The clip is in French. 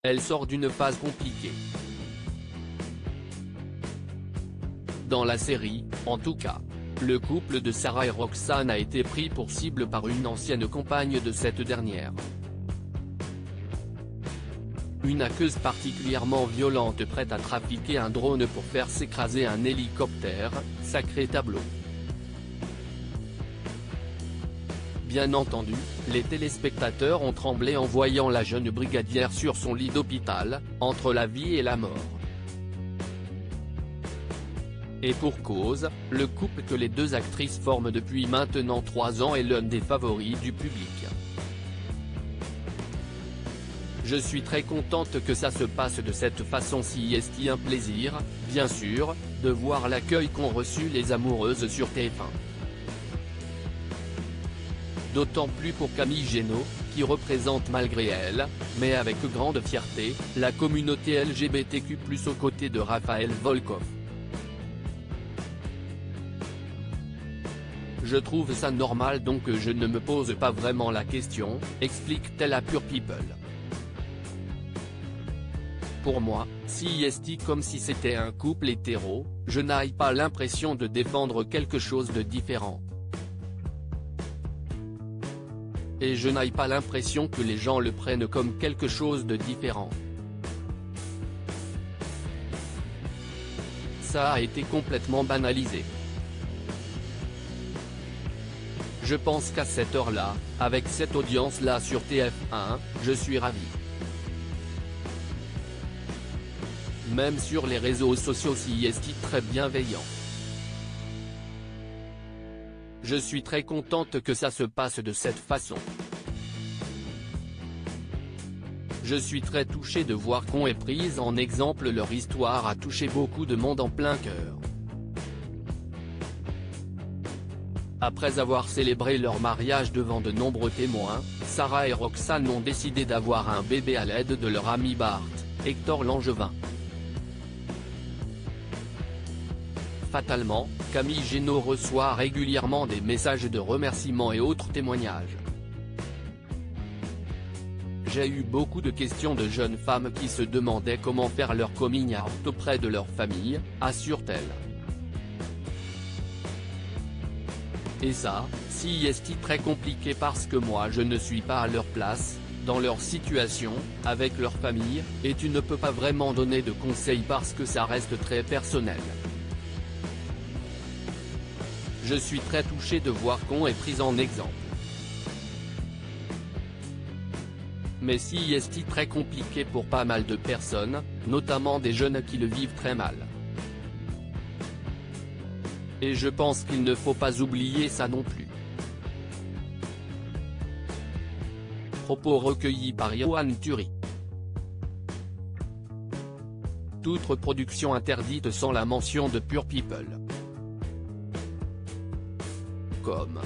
elle sort d'une phase compliquée. Dans la série, en tout cas, le couple de Sarah et Roxane a été pris pour cible par une ancienne compagne de cette dernière. Une aqueuse particulièrement violente prête à trafiquer un drone pour faire s'écraser un hélicoptère, sacré tableau. Bien entendu, les téléspectateurs ont tremblé en voyant la jeune brigadière sur son lit d'hôpital, entre la vie et la mort. Et pour cause, le couple que les deux actrices forment depuis maintenant 3 ans est l'un des favoris du public. Je suis très contente que ça se passe de cette façon. Si est un plaisir, bien sûr, de voir l'accueil qu'ont reçu les amoureuses sur TF1. D'autant plus pour Camille Génaud, qui représente malgré elle, mais avec grande fierté, la communauté LGBTQ+, aux côtés de Raphaël Volkov. Je trouve ça normal donc je ne me pose pas vraiment la question, explique-t-elle à Pure People. Pour moi, si est comme si c'était un couple hétéro, je n'ai pas l'impression de défendre quelque chose de différent. Et je n'ai pas l'impression que les gens le prennent comme quelque chose de différent. Ça a été complètement banalisé. Je pense qu'à cette heure-là, avec cette audience-là sur TF1, je suis ravi. Même sur les réseaux sociaux si est très bienveillant. Je suis très contente que ça se passe de cette façon. Je suis très touchée de voir qu'on ait prise en exemple leur histoire a touché beaucoup de monde en plein cœur. Après avoir célébré leur mariage devant de nombreux témoins, Sarah et Roxane ont décidé d'avoir un bébé à l'aide de leur ami Bart, Hector Langevin. Fatalement, Camille Génaud reçoit régulièrement des messages de remerciements et autres témoignages. J'ai eu beaucoup de questions de jeunes femmes qui se demandaient comment faire leur coming out auprès de leur famille, assure-t-elle. Et ça, si est très compliqué parce que moi je ne suis pas à leur place, dans leur situation, avec leur famille, et tu ne peux pas vraiment donner de conseils parce que ça reste très personnel. Je suis très touchée de voir qu'on est pris en exemple. Mais si est très compliqué pour pas mal de personnes, notamment des jeunes qui le vivent très mal. Et je pense qu'il ne faut pas oublier ça non plus. Propos recueillis par Johan Turi. Toute reproduction interdite sans la mention de Pure People. Comme